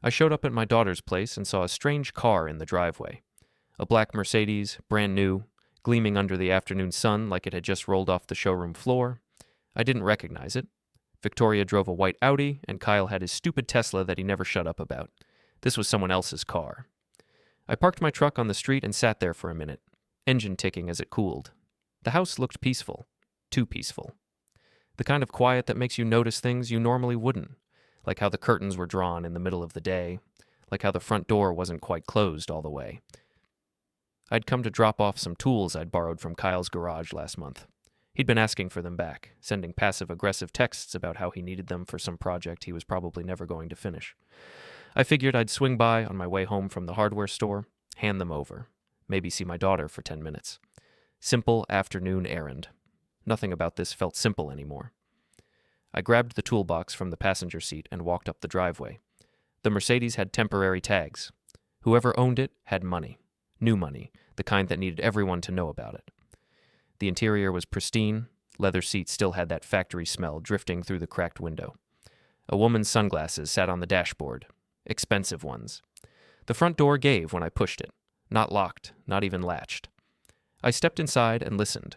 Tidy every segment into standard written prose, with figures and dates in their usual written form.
I showed up at my daughter's place and saw a strange car in the driveway. A black Mercedes, brand new, gleaming under the afternoon sun like it had just rolled off the showroom floor. I didn't recognize it. Victoria drove a white Audi, and Kyle had his stupid Tesla that he never shut up about. This was someone else's car. I parked my truck on the street and sat there for a minute, engine ticking as it cooled. The house looked peaceful. Too peaceful. The kind of quiet that makes you notice things you normally wouldn't, like how the curtains were drawn in the middle of the day, like how the front door wasn't quite closed all the way. I'd come to drop off some tools I'd borrowed from Kyle's garage last month. He'd been asking for them back, sending passive-aggressive texts about how he needed them for some project he was probably never going to finish. I figured I'd swing by on my way home from the hardware store, hand them over, maybe see my daughter for 10 minutes. Simple afternoon errand. Nothing about this felt simple anymore. I grabbed the toolbox from the passenger seat and walked up the driveway. The Mercedes had temporary tags. Whoever owned it had money. New money, the kind that needed everyone to know about it. The interior was pristine. Leather seats still had that factory smell drifting through the cracked window. A woman's sunglasses sat on the dashboard. Expensive ones. The front door gave when I pushed it. Not locked, not even latched. I stepped inside and listened.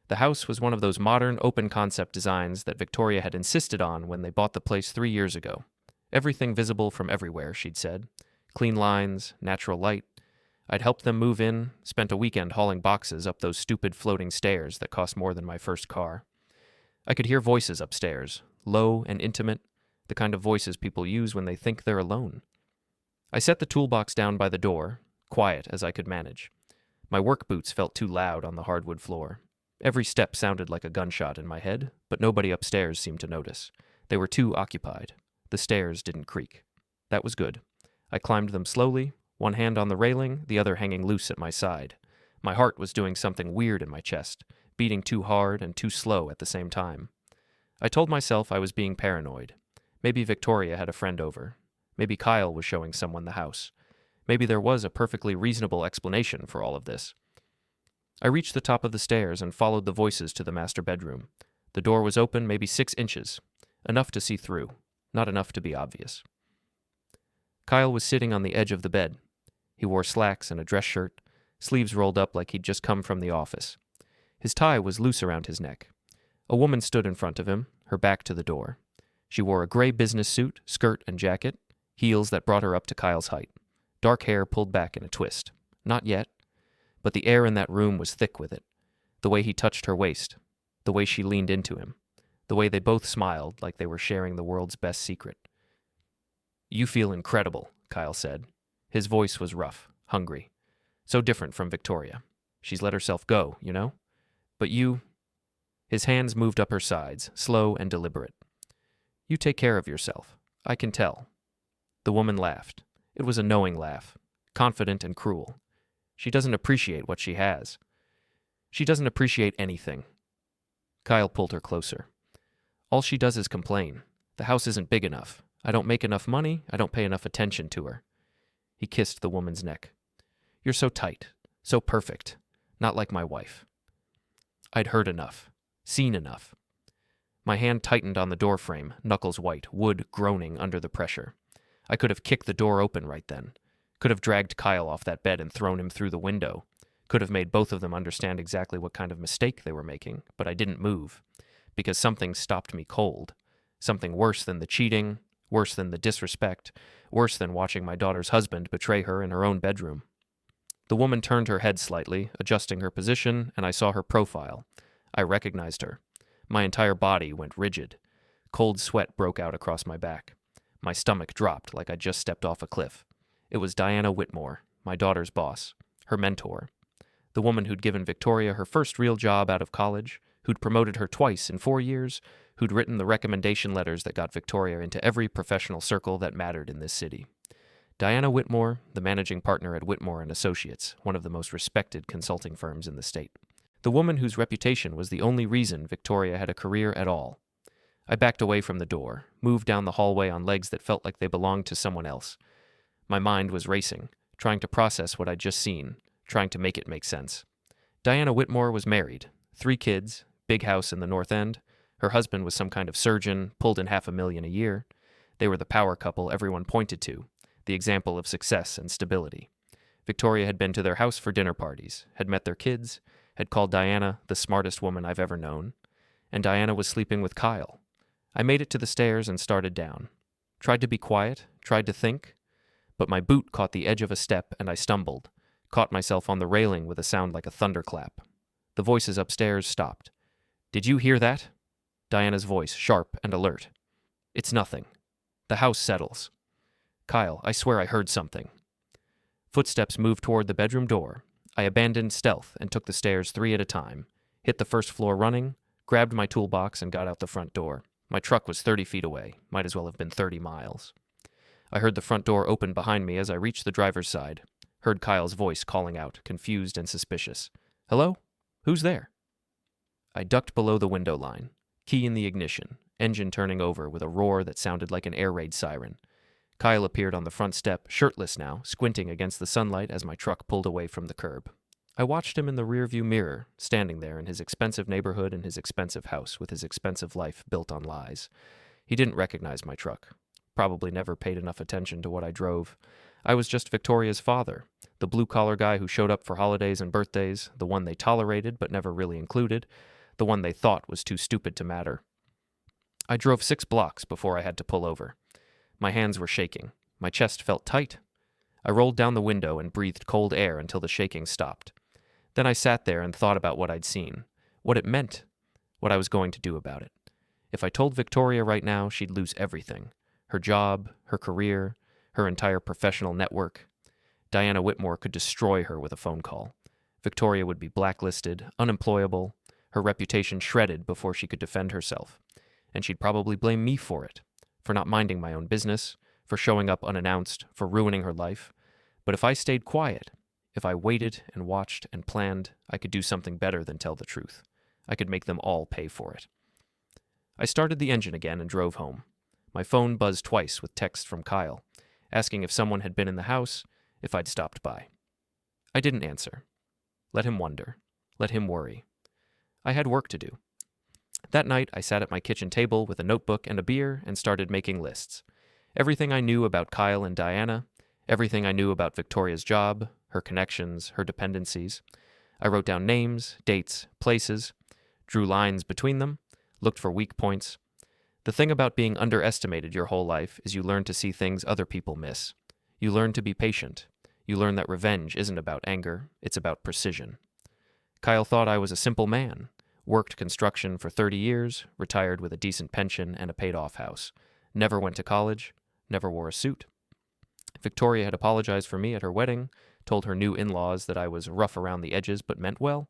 The house was one of those modern, open-concept designs that Victoria had insisted on when they bought the place 3 years ago. Everything visible from everywhere, she'd said. Clean lines, natural light. I'd helped them move in, spent a weekend hauling boxes up those stupid floating stairs that cost more than my first car. I could hear voices upstairs, low and intimate, the kind of voices people use when they think they're alone. I set the toolbox down by the door, quiet as I could manage. My work boots felt too loud on the hardwood floor. Every step sounded like a gunshot in my head, but nobody upstairs seemed to notice. They were too occupied. The stairs didn't creak. That was good. I climbed them slowly, one hand on the railing, the other hanging loose at my side. My heart was doing something weird in my chest, beating too hard and too slow at the same time. I told myself I was being paranoid. Maybe Victoria had a friend over. Maybe Kyle was showing someone the house. Maybe there was a perfectly reasonable explanation for all of this. I reached the top of the stairs and followed the voices to the master bedroom. The door was open maybe 6 inches. Enough to see through, not enough to be obvious. Kyle was sitting on the edge of the bed. He wore slacks and a dress shirt, sleeves rolled up like he'd just come from the office. His tie was loose around his neck. A woman stood in front of him, her back to the door. She wore a gray business suit, skirt, and jacket, heels that brought her up to Kyle's height. Dark hair pulled back in a twist. Not yet. But the air in that room was thick with it. The way he touched her waist. The way she leaned into him. The way they both smiled like they were sharing the world's best secret. "You feel incredible," Kyle said. His voice was rough, hungry. So different from Victoria. She's let herself go, you know? But you... His hands moved up her sides, slow and deliberate. "You take care of yourself. I can tell." The woman laughed. It was a knowing laugh, confident and cruel. She doesn't appreciate what she has. She doesn't appreciate anything. Kyle pulled her closer. "All she does is complain. The house isn't big enough. I don't make enough money. I don't pay enough attention to her." He kissed the woman's neck. "You're so tight, so perfect. Not like my wife." I'd heard enough, seen enough. My hand tightened on the doorframe, knuckles white, wood groaning under the pressure. I could have kicked the door open right then. Could have dragged Kyle off that bed and thrown him through the window. Could have made both of them understand exactly what kind of mistake they were making, but I didn't move. Because something stopped me cold. Something worse than the cheating, worse than the disrespect, worse than watching my daughter's husband betray her in her own bedroom. The woman turned her head slightly, adjusting her position, and I saw her profile. I recognized her. My entire body went rigid. Cold sweat broke out across my back. My stomach dropped like I'd just stepped off a cliff. It was Diana Whitmore, my daughter's boss, her mentor. The woman who'd given Victoria her first real job out of college, who'd promoted her twice in 4 years, who'd written the recommendation letters that got Victoria into every professional circle that mattered in this city. Diana Whitmore, the managing partner at Whitmore & Associates, one of the most respected consulting firms in the state. The woman whose reputation was the only reason Victoria had a career at all. I backed away from the door, moved down the hallway on legs that felt like they belonged to someone else. My mind was racing, trying to process what I'd just seen, trying to make it make sense. Diana Whitmore was married, 3 kids, big house in the North End. Her husband was some kind of surgeon, pulled in $500,000 a year. They were the power couple everyone pointed to. the example of success and stability. Victoria had been to their house for dinner parties, had met their kids, had called Diana the smartest woman I've ever known, and Diana was sleeping with Kyle. I made it to the stairs and started down. Tried to be quiet, tried to think, but my boot caught the edge of a step and I stumbled, caught myself on the railing with a sound like a thunderclap. The voices upstairs stopped. "Did you hear that?" Diana's voice, sharp and alert. "It's nothing. The house settles." "Kyle, I swear I heard something." Footsteps moved toward the bedroom door. I abandoned stealth and took the stairs 3 at a time, hit the first floor running, grabbed my toolbox and got out the front door. My truck was 30 feet away, might as well have been 30 miles. I heard the front door open behind me as I reached the driver's side, heard Kyle's voice calling out, confused and suspicious. "Hello? Who's there?" I ducked below the window line, key in the ignition, engine turning over with a roar that sounded like an air raid siren. Kyle appeared on the front step, shirtless now, squinting against the sunlight as my truck pulled away from the curb. I watched him in the rearview mirror, standing there in his expensive neighborhood and his expensive house with his expensive life built on lies. He didn't recognize my truck. Probably never paid enough attention to what I drove. I was just Victoria's father, the blue-collar guy who showed up for holidays and birthdays, the one they tolerated but never really included, the one they thought was too stupid to matter. I drove 6 blocks before I had to pull over. My hands were shaking. My chest felt tight. I rolled down the window and breathed cold air until the shaking stopped. Then I sat there and thought about what I'd seen, what it meant, what I was going to do about it. If I told Victoria right now, she'd lose everything. Her job, her career, her entire professional network. Diana Whitmore could destroy her with a phone call. Victoria would be blacklisted, unemployable, her reputation shredded before she could defend herself. And she'd probably blame me for it, for not minding my own business, for showing up unannounced, for ruining her life. But if I stayed quiet, if I waited and watched and planned, I could do something better than tell the truth. I could make them all pay for it. I started the engine again and drove home. My phone buzzed twice with text from Kyle, asking if someone had been in the house, if I'd stopped by. I didn't answer. Let him wonder. Let him worry. I had work to do. That night, I sat at my kitchen table with a notebook and a beer and started making lists. Everything I knew about Kyle and Diana, everything I knew about Victoria's job, her connections, her dependencies. I wrote down names, dates, places, drew lines between them, looked for weak points. The thing about being underestimated your whole life is you learn to see things other people miss. You learn to be patient. You learn that revenge isn't about anger, it's about precision. Kyle thought I was a simple man, worked construction for 30 years, retired with a decent pension and a paid-off house, never went to college, never wore a suit. Victoria had apologized for me at her wedding, told her new in-laws that I was rough around the edges but meant well.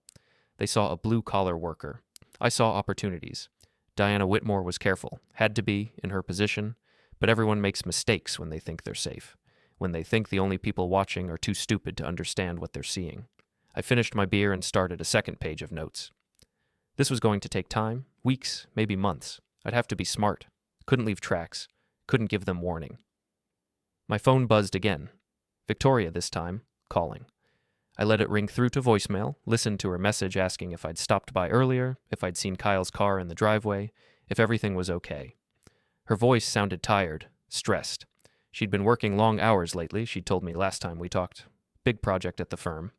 They saw a blue-collar worker. I saw opportunities. Diana Whitmore was careful, had to be, in her position, but everyone makes mistakes when they think they're safe, when they think the only people watching are too stupid to understand what they're seeing. I finished my beer and started a second page of notes. This was going to take time, weeks, maybe months. I'd have to be smart. Couldn't leave tracks. Couldn't give them warning. My phone buzzed again. Victoria this time, calling. I let it ring through to voicemail, listened to her message asking if I'd stopped by earlier, if I'd seen Kyle's car in the driveway, if everything was okay. Her voice sounded tired, stressed. She'd been working long hours lately, she'd told me last time we talked. Big project at the firm.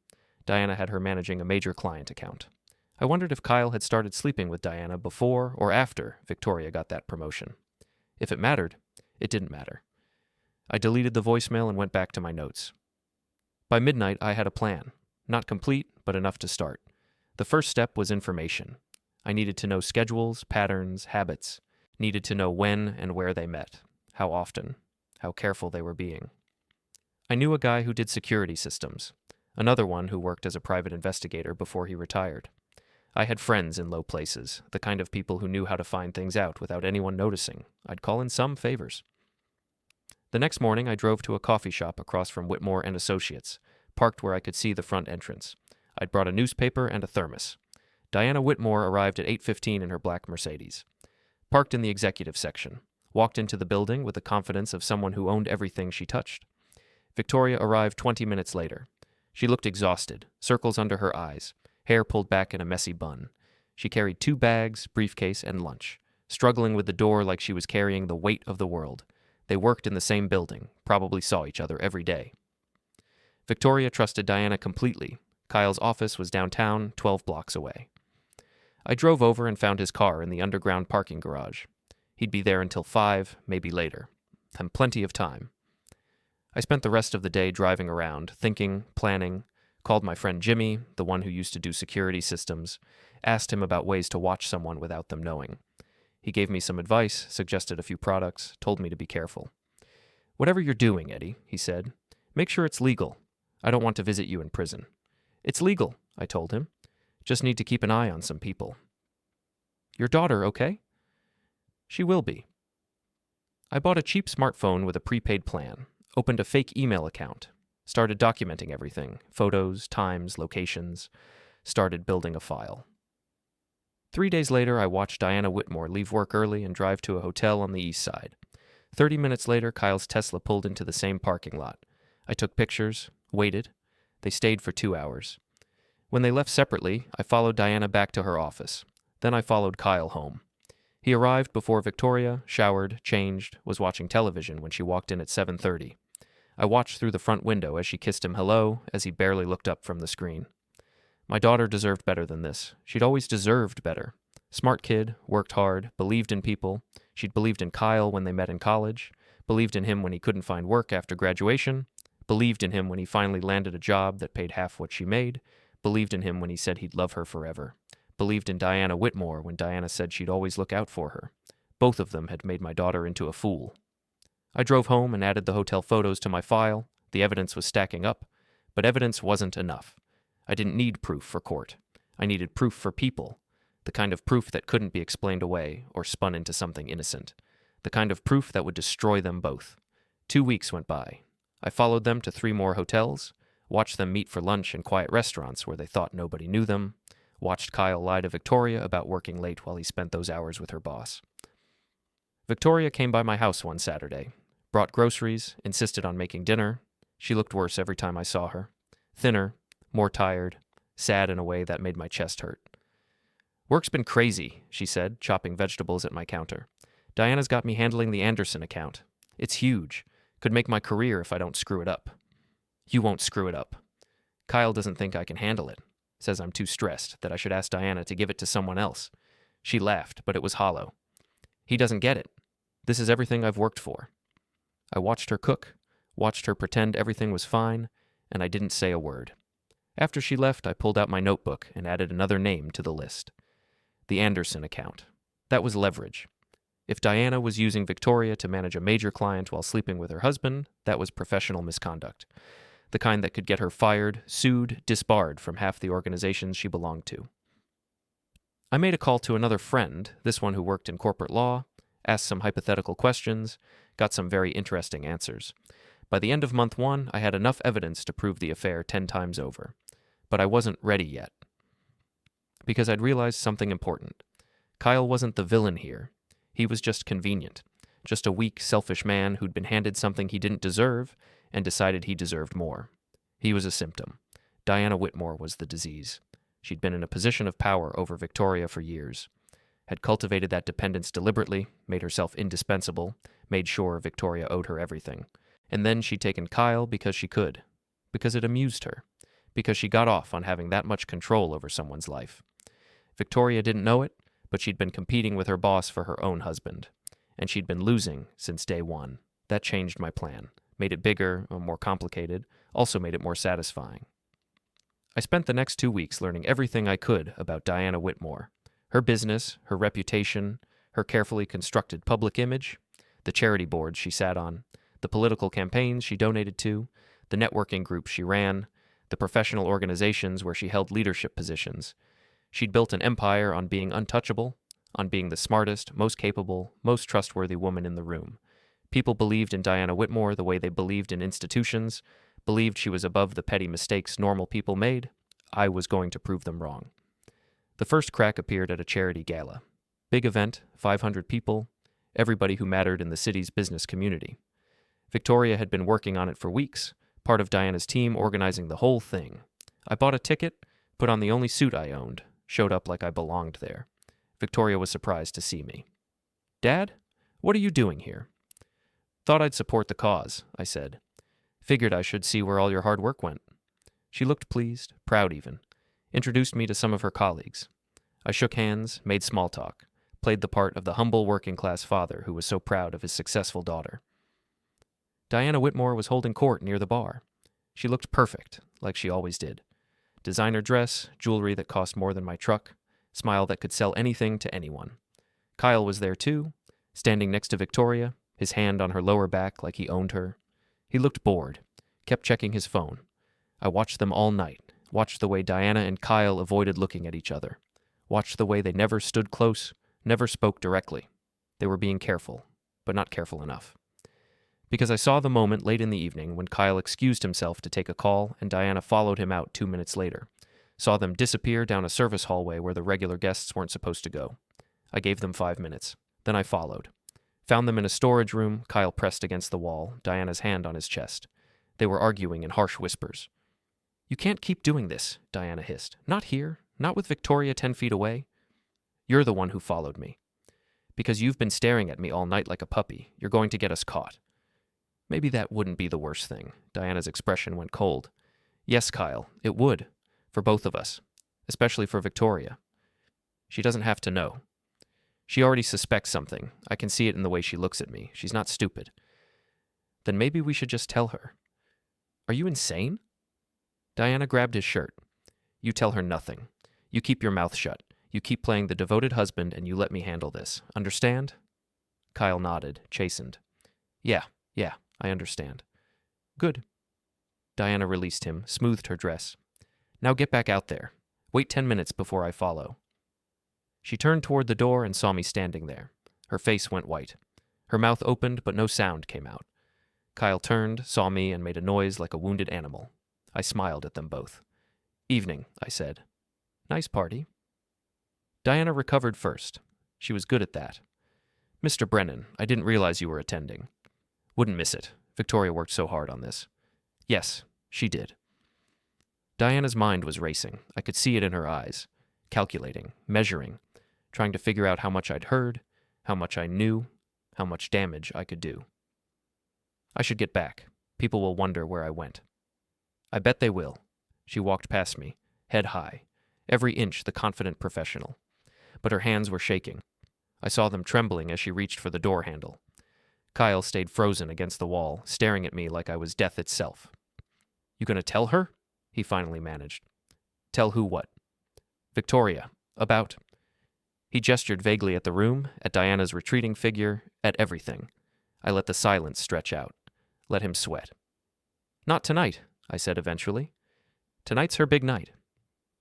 Diana had her managing a major client account. I wondered if Kyle had started sleeping with Diana before or after Victoria got that promotion. If it mattered, it didn't matter. I deleted the voicemail and went back to my notes. By midnight, I had a plan. Not complete, but enough to start. The first step was information. I needed to know schedules, patterns, habits. Needed to know when and where they met, how often, how careful they were being. I knew a guy who did security systems, another one who worked as a private investigator before he retired. I had friends in low places, the kind of people who knew how to find things out without anyone noticing. I'd call in some favors. The next morning, I drove to a coffee shop across from Whitmore and Associates, parked where I could see the front entrance. I'd brought a newspaper and a thermos. Diana Whitmore arrived at 8:15 in her black Mercedes. Parked in the executive section. Walked into the building with the confidence of someone who owned everything she touched. Victoria arrived 20 minutes later. She looked exhausted, circles under her eyes, hair pulled back in a messy bun. She carried 2 bags, briefcase, and lunch, struggling with the door like she was carrying the weight of the world. They worked in the same building, probably saw each other every day. Victoria trusted Diana completely. Kyle's office was downtown, 12 blocks away. I drove over and found his car in the underground parking garage. He'd be there until 5, maybe later. And plenty of time. I spent the rest of the day driving around, thinking, planning, called my friend Jimmy, the one who used to do security systems, asked him about ways to watch someone without them knowing. He gave me some advice, suggested a few products, told me to be careful. "Whatever you're doing, Eddie," he said, "make sure it's legal. I don't want to visit you in prison." "It's legal," I told him. "Just need to keep an eye on some people." "Your daughter okay?" "She will be." I bought a cheap smartphone with a prepaid plan, opened a fake email account, started documenting everything, photos, times, locations, started building a file. 3 days later, I watched Diana Whitmore leave work early and drive to a hotel on the east side. 30 minutes later, Kyle's Tesla pulled into the same parking lot. I took pictures, waited. They stayed for 2 hours. When they left separately, I followed Diana back to her office. Then I followed Kyle home. He arrived before Victoria, showered, changed, was watching television when she walked in at 7:30. I watched through the front window as she kissed him hello, as he barely looked up from the screen. My daughter deserved better than this. She'd always deserved better. Smart kid, worked hard, believed in people. She'd believed in Kyle when they met in college, believed in him when he couldn't find work after graduation, believed in him when he finally landed a job that paid half what she made, believed in him when he said he'd love her forever, believed in Diana Whitmore when Diana said she'd always look out for her. Both of them had made my daughter into a fool. I drove home and added the hotel photos to my file. The evidence was stacking up, but evidence wasn't enough. I didn't need proof for court. I needed proof for people, the kind of proof that couldn't be explained away or spun into something innocent, the kind of proof that would destroy them both. 2 weeks went by. I followed them to 3 more hotels, watched them meet for lunch in quiet restaurants where they thought nobody knew them, watched Kyle lie to Victoria about working late while he spent those hours with her boss. Victoria came by my house one Saturday, brought groceries, insisted on making dinner. She looked worse every time I saw her. Thinner, more tired, sad in a way that made my chest hurt. "Work's been crazy," she said, chopping vegetables at my counter. "Diana's got me handling the Anderson account. It's huge. Could make my career if I don't screw it up." "You won't screw it up." "Kyle doesn't think I can handle it. Says I'm too stressed, that I should ask Diana to give it to someone else." She laughed, but it was hollow. "He doesn't get it. This is everything I've worked for." I watched her cook, watched her pretend everything was fine, and I didn't say a word. After she left, I pulled out my notebook and added another name to the list. The Anderson account. That was leverage. If Diana was using Victoria to manage a major client while sleeping with her husband, that was professional misconduct. The kind that could get her fired, sued, disbarred from half the organizations she belonged to. I made a call to another friend, this one who worked in corporate law, asked some hypothetical questions, got some very interesting answers. By the end of month 1, I had enough evidence to prove the affair 10 times over. But I wasn't ready yet. Because I'd realized something important. Kyle wasn't the villain here. He was just convenient. Just a weak, selfish man who'd been handed something he didn't deserve and decided he deserved more. He was a symptom. Diana Whitmore was the disease. She'd been in a position of power over Victoria for years. Had cultivated that dependence deliberately, made herself indispensable, made sure Victoria owed her everything. And then she'd taken Kyle because she could. Because it amused her. Because she got off on having that much control over someone's life. Victoria didn't know it, but she'd been competing with her boss for her own husband. And she'd been losing since day 1. That changed my plan. Made it bigger, or more complicated, also made it more satisfying. I spent the next 2 weeks learning everything I could about Diana Whitmore. Her business, her reputation, her carefully constructed public image, the charity boards she sat on, the political campaigns she donated to, the networking groups she ran, the professional organizations where she held leadership positions. She'd built an empire on being untouchable, on being the smartest, most capable, most trustworthy woman in the room. People believed in Diana Whitmore the way they believed in institutions, believed she was above the petty mistakes normal people made. I was going to prove them wrong. The first crack appeared at a charity gala. Big event, 500 people, everybody who mattered in the city's business community. Victoria had been working on it for weeks, part of Diana's team organizing the whole thing. I bought a ticket, put on the only suit I owned, showed up like I belonged there. Victoria was surprised to see me. "Dad, what are you doing here?" Thought I'd support the cause, I said. Figured I should see where all your hard work went. She looked pleased, proud even. Introduced me to some of her colleagues. I shook hands, made small talk, played the part of the humble working-class father who was so proud of his successful daughter. Diana Whitmore was holding court near the bar. She looked perfect, like she always did. Designer dress, jewelry that cost more than my truck, smile that could sell anything to anyone. Kyle was there too, standing next to Victoria, his hand on her lower back like he owned her. He looked bored, kept checking his phone. I watched them all night, watched the way Diana and Kyle avoided looking at each other, watched the way they never stood close, never spoke directly. They were being careful, but not careful enough. Because I saw the moment late in the evening when Kyle excused himself to take a call and Diana followed him out 2 minutes later. Saw them disappear down a service hallway where the regular guests weren't supposed to go. I gave them 5 minutes. Then I followed. Found them in a storage room, Kyle pressed against the wall, Diana's hand on his chest. They were arguing in harsh whispers. "You can't keep doing this," Diana hissed. "Not here. Not with Victoria 10 feet away. You're the one who followed me. Because you've been staring at me all night like a puppy. You're going to get us caught." Maybe that wouldn't be the worst thing. Diana's expression went cold. Yes, Kyle, it would. For both of us. Especially for Victoria. She doesn't have to know. She already suspects something. I can see it in the way she looks at me. She's not stupid. Then maybe we should just tell her. Are you insane? Diana grabbed his shirt. You tell her nothing. You keep your mouth shut. You keep playing the devoted husband and you let me handle this. Understand? Kyle nodded, chastened. Yeah, I understand. Good. Diana released him, smoothed her dress. Now get back out there. Wait 10 minutes before I follow. She turned toward the door and saw me standing there. Her face went white. Her mouth opened, but no sound came out. Kyle turned, saw me, and made a noise like a wounded animal. I smiled at them both. Evening, I said. Nice party. Diana recovered first. She was good at that. Mr. Brennan, I didn't realize you were attending. Wouldn't miss it. Victoria worked so hard on this. Yes, she did. Diana's mind was racing. I could see it in her eyes. Calculating, measuring, trying to figure out how much I'd heard, how much I knew, how much damage I could do. I should get back. People will wonder where I went. I bet they will. She walked past me, head high, every inch the confident professional. But her hands were shaking. I saw them trembling as she reached for the door handle. Kyle stayed frozen against the wall, staring at me like I was death itself. You gonna tell her? He finally managed. Tell who what? Victoria. About. He gestured vaguely at the room, at Diana's retreating figure, at everything. I let the silence stretch out. Let him sweat. Not tonight, I said eventually. Tonight's her big night.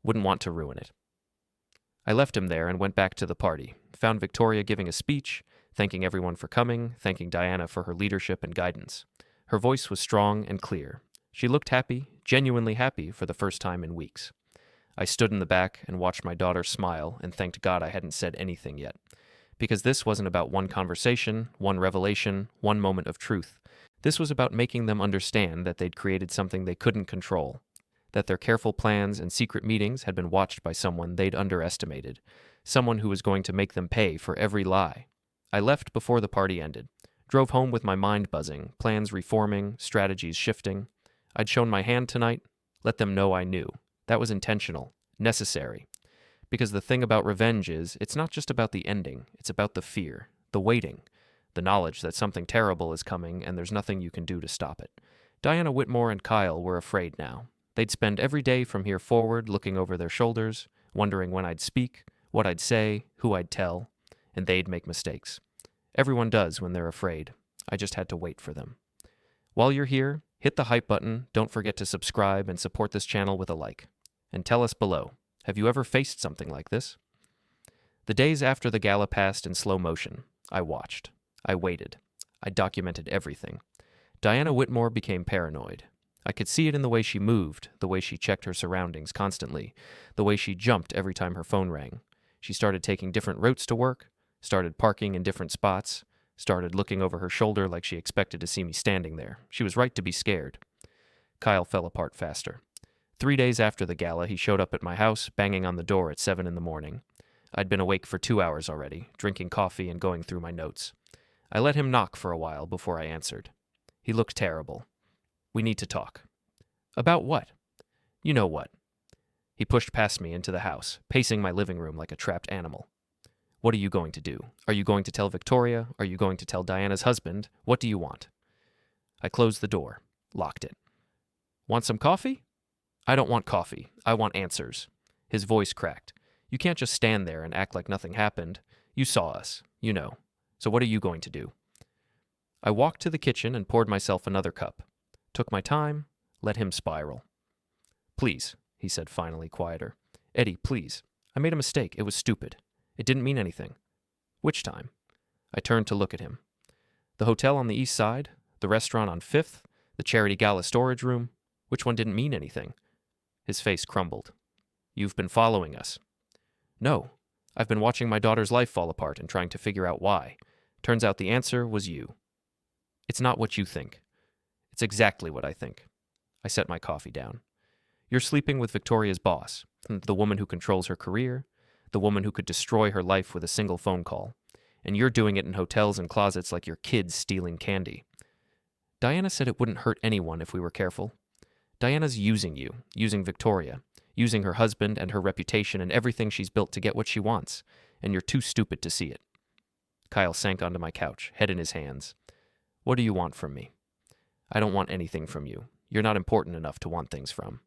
Wouldn't want to ruin it. I left him there and went back to the party. Found Victoria giving a speech, thanking everyone for coming, thanking Diana for her leadership and guidance. Her voice was strong and clear. She looked happy, genuinely happy for the first time in weeks. I stood in the back and watched my daughter smile and thanked God I hadn't said anything yet. Because this wasn't about one conversation, one revelation, one moment of truth. This was about making them understand that they'd created something they couldn't control, that their careful plans and secret meetings had been watched by someone they'd underestimated, someone who was going to make them pay for every lie. I left before the party ended, drove home with my mind buzzing, plans reforming, strategies shifting. I'd shown my hand tonight, let them know I knew. That was intentional, necessary. Because the thing about revenge is, it's not just about the ending, it's about the fear, the waiting, the knowledge that something terrible is coming and there's nothing you can do to stop it. Diana Whitmore and Kyle were afraid now. They'd spend every day from here forward looking over their shoulders, wondering when I'd speak, what I'd say, who I'd tell, and they'd make mistakes. Everyone does when they're afraid. I just had to wait for them. While you're here, hit the hype button, don't forget to subscribe and support this channel with a like. And tell us below, have you ever faced something like this? The days after the gala passed in slow motion, I watched. I waited. I documented everything. Diana Whitmore became paranoid. I could see it in the way she moved, the way she checked her surroundings constantly, the way she jumped every time her phone rang. She started taking different routes to work, started parking in different spots, started looking over her shoulder like she expected to see me standing there. She was right to be scared. Kyle fell apart faster. 3 days after the gala, he showed up at my house, banging on the door at 7 in the morning. I'd been awake for 2 hours already, drinking coffee and going through my notes. I let him knock for a while before I answered. He looked terrible. We need to talk. About what? You know what. He pushed past me into the house, pacing my living room like a trapped animal. What are you going to do? Are you going to tell Victoria? Are you going to tell Diana's husband? What do you want? I closed the door, locked it. Want some coffee? I don't want coffee. I want answers. His voice cracked. You can't just stand there and act like nothing happened. You saw us. You know. So what are you going to do? I walked to the kitchen and poured myself another cup. Took my time, let him spiral. Please, he said finally, quieter. Eddie, please. I made a mistake. It was stupid. It didn't mean anything. Which time? I turned to look at him. The hotel on the east side, the restaurant on 5th, the charity gala storage room. Which one didn't mean anything? His face crumbled. You've been following us. No. I've been watching my daughter's life fall apart and trying to figure out why. Turns out the answer was you. It's not what you think. It's exactly what I think. I set my coffee down. You're sleeping with Victoria's boss, the woman who controls her career, the woman who could destroy her life with a single phone call, and you're doing it in hotels and closets like your kids stealing candy. Diana said it wouldn't hurt anyone if we were careful. Diana's using you, using Victoria, using her husband and her reputation and everything she's built to get what she wants, and you're too stupid to see it. Kyle sank onto my couch, head in his hands. What do you want from me? I don't want anything from you. You're not important enough to want things from.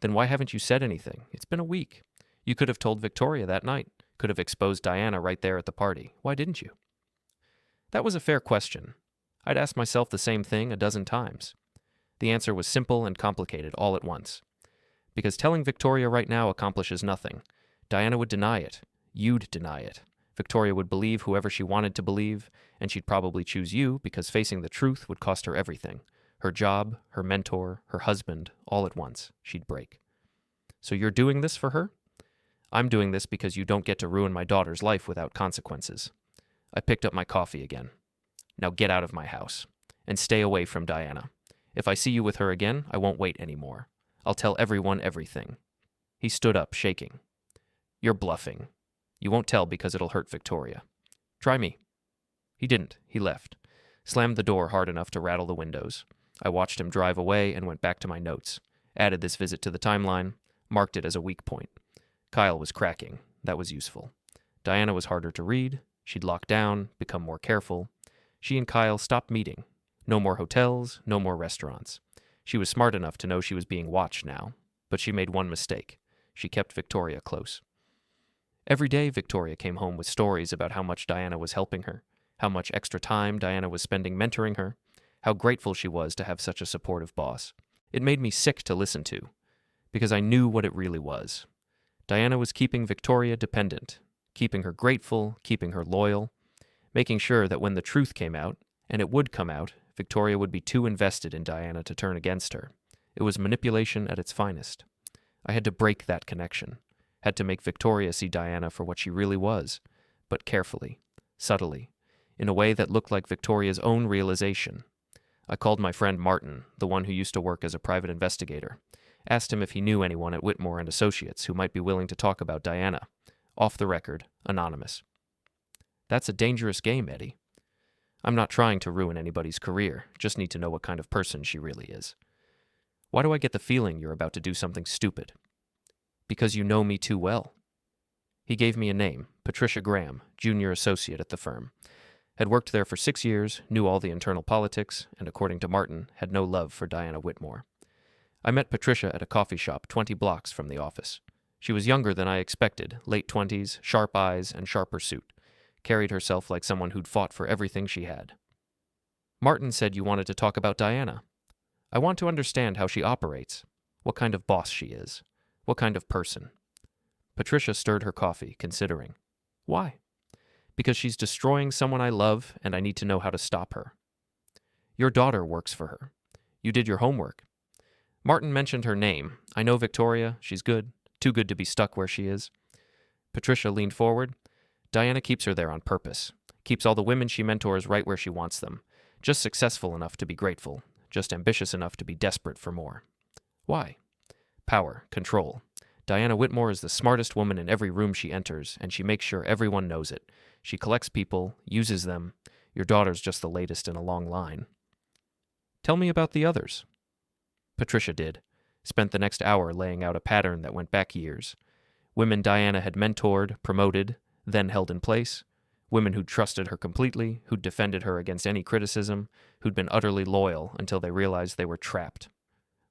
Then why haven't you said anything? It's been a week. You could have told Victoria that night, could have exposed Diana right there at the party. Why didn't you? That was a fair question. I'd asked myself the same thing a dozen times. The answer was simple and complicated all at once. Because telling Victoria right now accomplishes nothing. Diana would deny it. You'd deny it. Victoria would believe whoever she wanted to believe, and she'd probably choose you because facing the truth would cost her everything. Her job, her mentor, her husband, all at once. She'd break. So you're doing this for her? I'm doing this because you don't get to ruin my daughter's life without consequences. I picked up my coffee again. Now get out of my house. And stay away from Diana. If I see you with her again, I won't wait anymore. I'll tell everyone everything. He stood up, shaking. You're bluffing. You won't tell because it'll hurt Victoria. Try me. He didn't. He left. Slammed the door hard enough to rattle the windows. I watched him drive away and went back to my notes. Added this visit to the timeline. Marked it as a weak point. Kyle was cracking. That was useful. Diana was harder to read. She'd locked down, become more careful. She and Kyle stopped meeting. No more hotels, no more restaurants. She was smart enough to know she was being watched now, but she made one mistake. She kept Victoria close. Every day, Victoria came home with stories about how much Diana was helping her, how much extra time Diana was spending mentoring her, how grateful she was to have such a supportive boss. It made me sick to listen to, because I knew what it really was. Diana was keeping Victoria dependent, keeping her grateful, keeping her loyal, making sure that when the truth came out, and it would come out, Victoria would be too invested in Diana to turn against her. It was manipulation at its finest. I had to break that connection, had to make Victoria see Diana for what she really was, but carefully, subtly, in a way that looked like Victoria's own realization. I called my friend Martin, the one who used to work as a private investigator, asked him if he knew anyone at Whitmore and Associates who might be willing to talk about Diana. Off the record, anonymous. That's a dangerous game, Eddie. I'm not trying to ruin anybody's career, just need to know what kind of person she really is. Why do I get the feeling you're about to do something stupid? Because you know me too well. He gave me a name, Patricia Graham, junior associate at the firm. Had worked there for 6 years, knew all the internal politics, and according to Martin, had no love for Diana Whitmore. I met Patricia at a coffee shop 20 blocks from the office. She was younger than I expected, late 20s, sharp eyes, and sharper suit. Carried herself like someone who'd fought for everything she had. Martin said you wanted to talk about Diana. I want to understand how she operates, what kind of boss she is, what kind of person. Patricia stirred her coffee, considering. Why? Because she's destroying someone I love, and I need to know how to stop her. Your daughter works for her. You did your homework. Martin mentioned her name. I know Victoria. She's good. Too good to be stuck where she is. Patricia leaned forward. Diana keeps her there on purpose. Keeps all the women she mentors right where she wants them. Just successful enough to be grateful. Just ambitious enough to be desperate for more. Why? Power. Control. Diana Whitmore is the smartest woman in every room she enters, and she makes sure everyone knows it. She collects people, uses them. Your daughter's just the latest in a long line. Tell me about the others. Patricia did. Spent the next hour laying out a pattern that went back years. Women Diana had mentored, promoted, then held in place. Women who'd trusted her completely, who'd defended her against any criticism, who'd been utterly loyal until they realized they were trapped.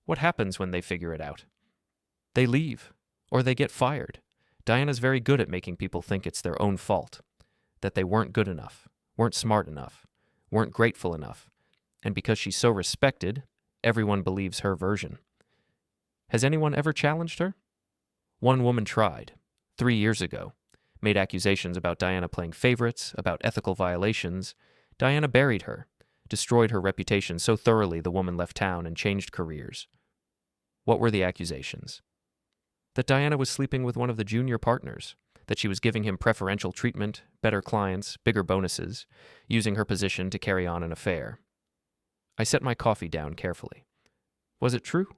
What happens when they figure it out? They leave, or they get fired. Diana's very good at making people think it's their own fault, that they weren't good enough, weren't smart enough, weren't grateful enough, and because she's so respected, everyone believes her version. Has anyone ever challenged her? One woman tried, 3 years ago, made accusations about Diana playing favorites, about ethical violations. Diana buried her, destroyed her reputation so thoroughly the woman left town and changed careers. What were the accusations? That Diana was sleeping with one of the junior partners, that she was giving him preferential treatment, better clients, bigger bonuses, using her position to carry on an affair. I set my coffee down carefully. Was it true?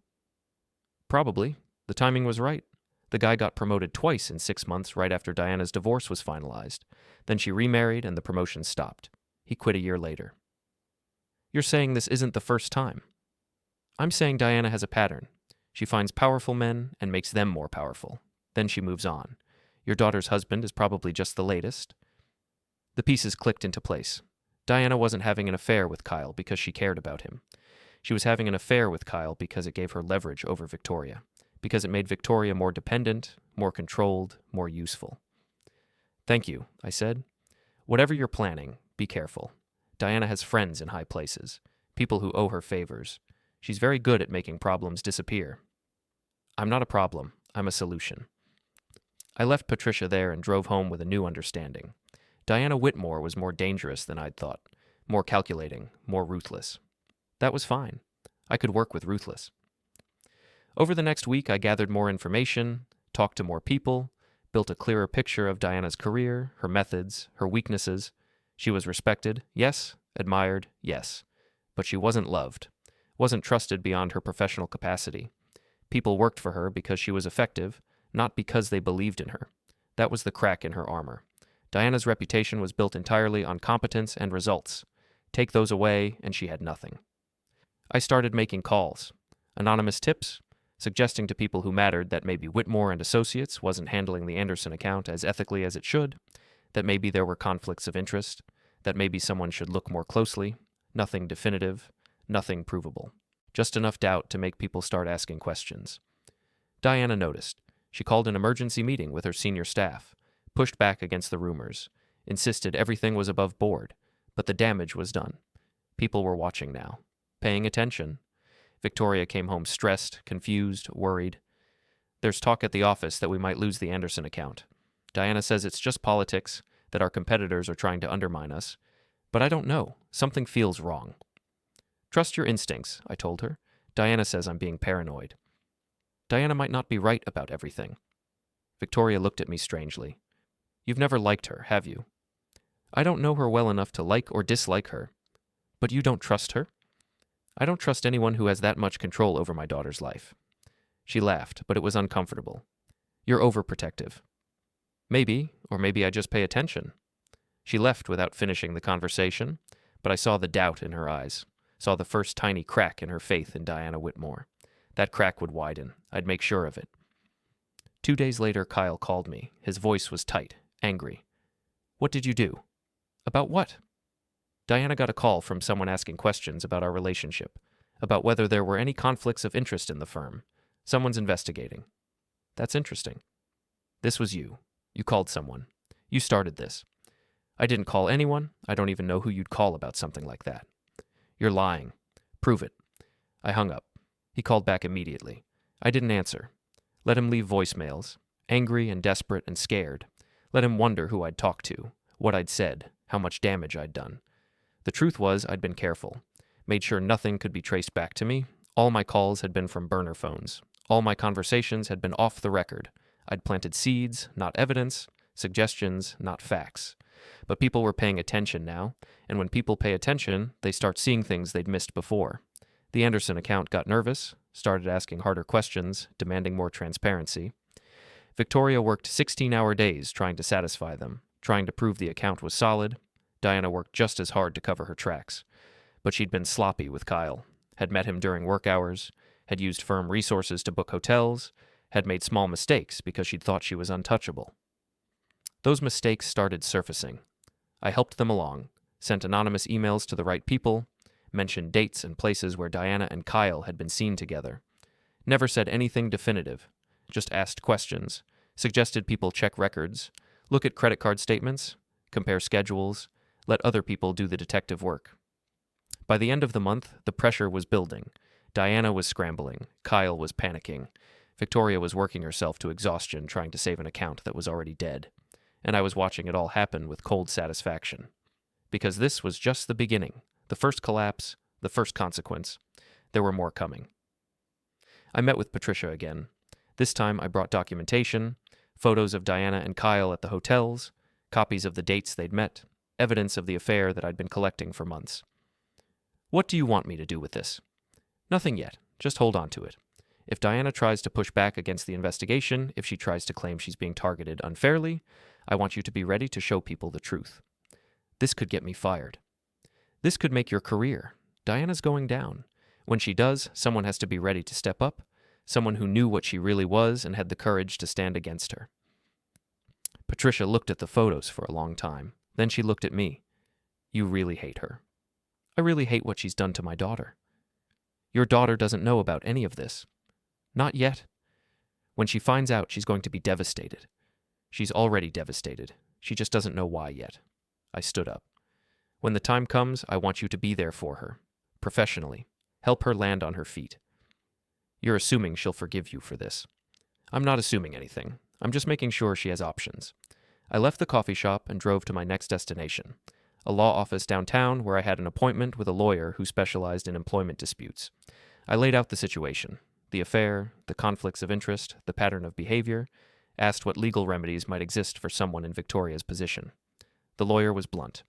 Probably. The timing was right. The guy got promoted twice in 6 months right after Diana's divorce was finalized. Then she remarried and the promotion stopped. He quit a year later. You're saying this isn't the first time. I'm saying Diana has a pattern. She finds powerful men and makes them more powerful. Then she moves on. Your daughter's husband is probably just the latest. The pieces clicked into place. Diana wasn't having an affair with Kyle because she cared about him. She was having an affair with Kyle because it gave her leverage over Victoria, because it made Victoria more dependent, more controlled, more useful. Thank you, I said. Whatever you're planning, be careful. Diana has friends in high places, people who owe her favors. She's very good at making problems disappear. I'm not a problem, I'm a solution. I left Patricia there and drove home with a new understanding. Diana Whitmore was more dangerous than I'd thought, more calculating, more ruthless. That was fine. I could work with ruthless. Over the next week, I gathered more information, talked to more people, built a clearer picture of Diana's career, her methods, her weaknesses. She was respected, yes. Admired, yes. But she wasn't loved, wasn't trusted beyond her professional capacity. People worked for her because she was effective, not because they believed in her. That was the crack in her armor. Diana's reputation was built entirely on competence and results. Take those away, and she had nothing. I started making calls. Anonymous tips, suggesting to people who mattered that maybe Whitmore and Associates wasn't handling the Anderson account as ethically as it should, that maybe there were conflicts of interest, that maybe someone should look more closely. Nothing definitive, nothing provable. Just enough doubt to make people start asking questions. Diana noticed. She called an emergency meeting with her senior staff, pushed back against the rumors, insisted everything was above board, but the damage was done. People were watching now, paying attention. Victoria came home stressed, confused, worried. There's talk at the office that we might lose the Anderson account. Diana says it's just politics, that our competitors are trying to undermine us. But I don't know. Something feels wrong. Trust your instincts, I told her. Diana says I'm being paranoid. Diana might not be right about everything. Victoria looked at me strangely. You've never liked her, have you? I don't know her well enough to like or dislike her. But you don't trust her? I don't trust anyone who has that much control over my daughter's life. She laughed, but it was uncomfortable. You're overprotective. Maybe, or maybe I just pay attention. She left without finishing the conversation, but I saw the doubt in her eyes, saw the first tiny crack in her faith in Diana Whitmore. That crack would widen. I'd make sure of it. 2 days later, Kyle called me. His voice was tight, angry. What did you do? About what? Diana got a call from someone asking questions about our relationship, about whether there were any conflicts of interest in the firm. Someone's investigating. That's interesting. This was you. You called someone. You started this. I didn't call anyone. I don't even know who you'd call about something like that. You're lying. Prove it. I hung up. He called back immediately. I didn't answer. Let him leave voicemails, angry and desperate and scared. Let him wonder who I'd talked to, what I'd said, how much damage I'd done. The truth was I'd been careful, made sure nothing could be traced back to me. All my calls had been from burner phones. All my conversations had been off the record. I'd planted seeds, not evidence, suggestions, not facts. But people were paying attention now, and when people pay attention, they start seeing things they'd missed before. The Anderson account got nervous, started asking harder questions, demanding more transparency. Victoria worked 16-hour days trying to satisfy them, trying to prove the account was solid. Diana worked just as hard to cover her tracks, but she'd been sloppy with Kyle, had met him during work hours, had used firm resources to book hotels, had made small mistakes because she'd thought she was untouchable. Those mistakes started surfacing. I helped them along, sent anonymous emails to the right people, mentioned dates and places where Diana and Kyle had been seen together. Never said anything definitive, just asked questions, suggested people check records, look at credit card statements, compare schedules, let other people do the detective work. By the end of the month, the pressure was building. Diana was scrambling. Kyle was panicking. Victoria was working herself to exhaustion trying to save an account that was already dead. And I was watching it all happen with cold satisfaction. Because this was just the beginning, the first collapse, the first consequence. There were more coming. I met with Patricia again. This time I brought documentation, photos of Diana and Kyle at the hotels, copies of the dates they'd met, evidence of the affair that I'd been collecting for months. What do you want me to do with this? Nothing yet. Just hold on to it. If Diana tries to push back against the investigation, if she tries to claim she's being targeted unfairly, I want you to be ready to show people the truth. This could get me fired. This could make your career. Diana's going down. When she does, someone has to be ready to step up, someone who knew what she really was and had the courage to stand against her. Patricia looked at the photos for a long time. Then she looked at me. You really hate her. I really hate what she's done to my daughter. Your daughter doesn't know about any of this. Not yet. When she finds out, she's going to be devastated. She's already devastated. She just doesn't know why yet. I stood up. When the time comes, I want you to be there for her, professionally. Help her land on her feet. You're assuming she'll forgive you for this. I'm not assuming anything. I'm just making sure she has options. I left the coffee shop and drove to my next destination, a law office downtown where I had an appointment with a lawyer who specialized in employment disputes. I laid out the situation, the affair, the conflicts of interest, the pattern of behavior, asked what legal remedies might exist for someone in Victoria's position. The lawyer was blunt.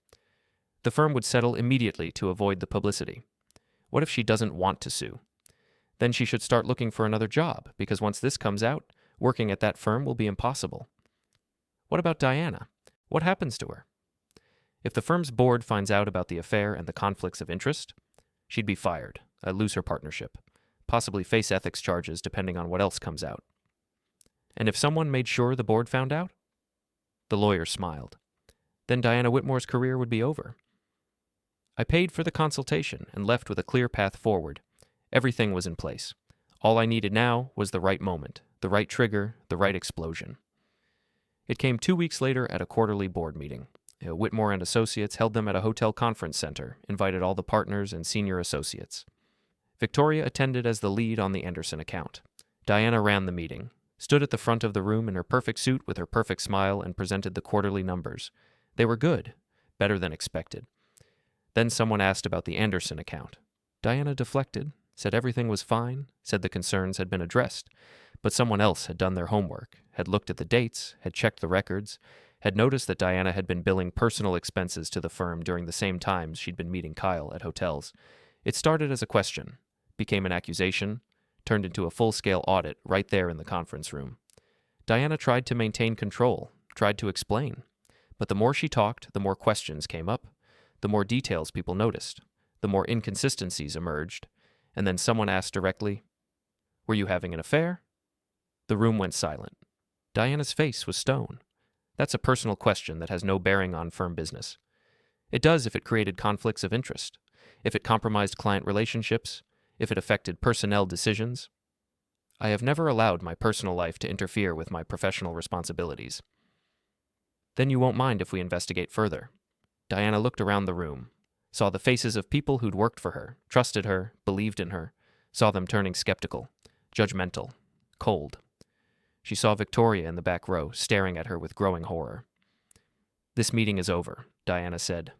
The firm would settle immediately to avoid the publicity. What if she doesn't want to sue? Then she should start looking for another job, because once this comes out, working at that firm will be impossible. What about Diana? What happens to her? If the firm's board finds out about the affair and the conflicts of interest, she'd be fired, I'd lose her partnership, possibly face ethics charges depending on what else comes out. And if someone made sure the board found out? The lawyer smiled. Then Diana Whitmore's career would be over. I paid for the consultation and left with a clear path forward. Everything was in place. All I needed now was the right moment, the right trigger, the right explosion. It came 2 weeks later at a quarterly board meeting. Whitmore and Associates held them at a hotel conference center, invited all the partners and senior associates. Victoria attended as the lead on the Anderson account. Diana ran the meeting, stood at the front of the room in her perfect suit with her perfect smile and presented the quarterly numbers. They were good, better than expected. Then someone asked about the Anderson account. Diana deflected, said everything was fine, said the concerns had been addressed, but someone else had done their homework, had looked at the dates, had checked the records, had noticed that Diana had been billing personal expenses to the firm during the same times she'd been meeting Kyle at hotels. It started as a question, became an accusation, turned into a full-scale audit right there in the conference room. Diana tried to maintain control, tried to explain, but the more she talked, the more questions came up, the more details people noticed, the more inconsistencies emerged, and then someone asked directly, "Were you having an affair?" The room went silent. Diana's face was stone. That's a personal question that has no bearing on firm business. It does if it created conflicts of interest, if it compromised client relationships, if it affected personnel decisions. I have never allowed my personal life to interfere with my professional responsibilities. Then you won't mind if we investigate further. Diana looked around the room, saw the faces of people who'd worked for her, trusted her, believed in her, saw them turning skeptical, judgmental, cold. She saw Victoria in the back row, staring at her with growing horror. "This meeting is over," Diana said.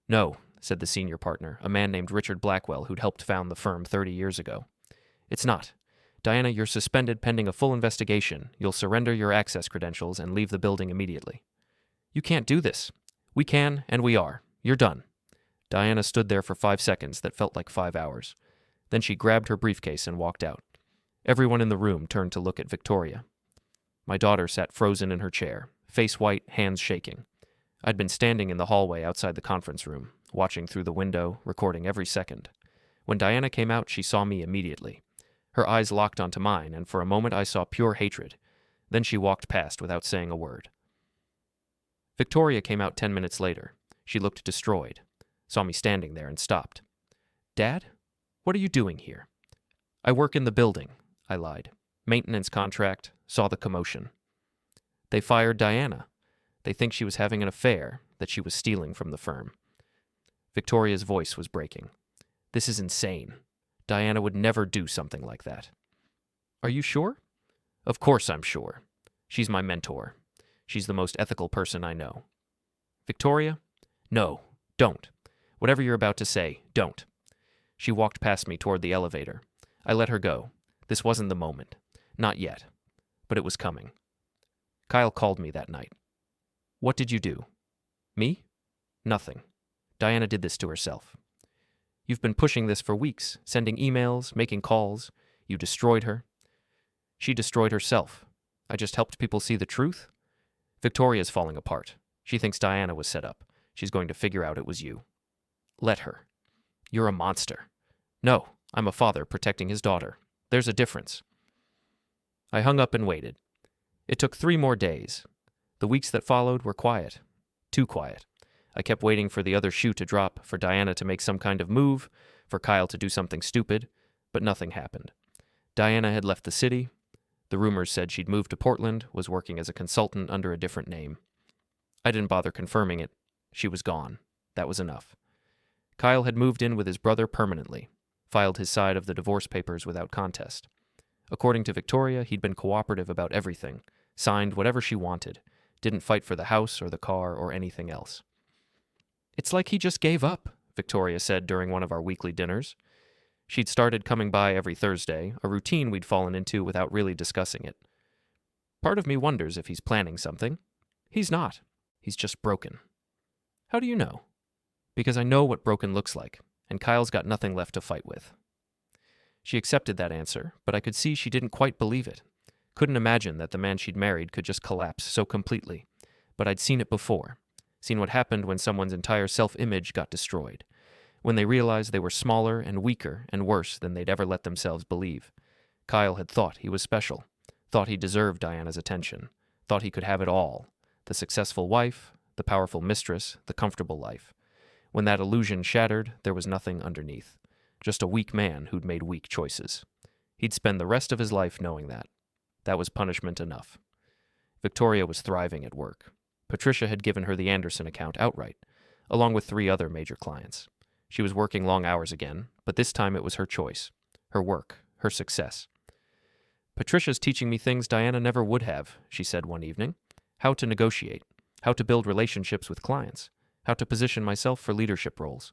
"No," said the senior partner, a man named Richard Blackwell who'd helped found the firm 30 years ago. "It's not. Diana, you're suspended pending a full investigation. You'll surrender your access credentials and leave the building immediately." "You can't do this." "We can, and we are. You're done." Diana stood there for 5 seconds that felt like 5 hours. Then she grabbed her briefcase and walked out. Everyone in the room turned to look at Victoria. My daughter sat frozen in her chair, face white, hands shaking. I'd been standing in the hallway outside the conference room, watching through the window, recording every second. When Diana came out, she saw me immediately. Her eyes locked onto mine, and for a moment I saw pure hatred. Then she walked past without saying a word. Victoria came out 10 minutes later. She looked destroyed, saw me standing there, and stopped. "Dad, what are you doing here?" "I work in the building," I lied. "Maintenance contract, saw the commotion." "They fired Diana. They think she was having an affair, that she was stealing from the firm." Victoria's voice was breaking. "This is insane. Diana would never do something like that." "Are you sure?" "Of course I'm sure. She's my mentor. She's the most ethical person I know." "Victoria? No, don't. Whatever you're about to say, don't." She walked past me toward the elevator. I let her go. This wasn't the moment. Not yet. But it was coming. Kyle called me that night. "What did you do?" "Me? Nothing. Diana did this to herself." "You've been pushing this for weeks, sending emails, making calls. You destroyed her." "She destroyed herself. I just helped people see the truth." "Victoria's falling apart. She thinks Diana was set up. She's going to figure out it was you." "Let her." "You're a monster." "No, I'm a father protecting his daughter. There's a difference." I hung up and waited. It took 3 more days. The weeks that followed were quiet. Too quiet. I kept waiting for the other shoe to drop, for Diana to make some kind of move, for Kyle to do something stupid, but nothing happened. Diana had left the city. The rumors said she'd moved to Portland, was working as a consultant under a different name. I didn't bother confirming it. She was gone. That was enough. Kyle had moved in with his brother permanently, filed his side of the divorce papers without contest. According to Victoria, he'd been cooperative about everything, signed whatever she wanted, didn't fight for the house or the car or anything else. "It's like he just gave up," Victoria said during one of our weekly dinners. She'd started coming by every Thursday, a routine we'd fallen into without really discussing it. "Part of me wonders if he's planning something. He's not. He's just broken." "How do you know?" "Because I know what broken looks like, and Kyle's got nothing left to fight with." She accepted that answer, but I could see she didn't quite believe it. Couldn't imagine that the man she'd married could just collapse so completely. But I'd seen it before. Seen what happened when someone's entire self-image got destroyed. When they realized they were smaller and weaker and worse than they'd ever let themselves believe. Kyle had thought he was special. Thought he deserved Diana's attention. Thought he could have it all. The successful wife, the powerful mistress, the comfortable life. When that illusion shattered, there was nothing underneath. Just a weak man who'd made weak choices. He'd spend the rest of his life knowing that. That was punishment enough. Victoria was thriving at work. Patricia had given her the Anderson account outright, along with 3 other major clients. She was working long hours again, but this time it was her choice. Her work. Her success. "Patricia's teaching me things Diana never would have," she said one evening. "How to negotiate. How to build relationships with clients. How to position myself for leadership roles."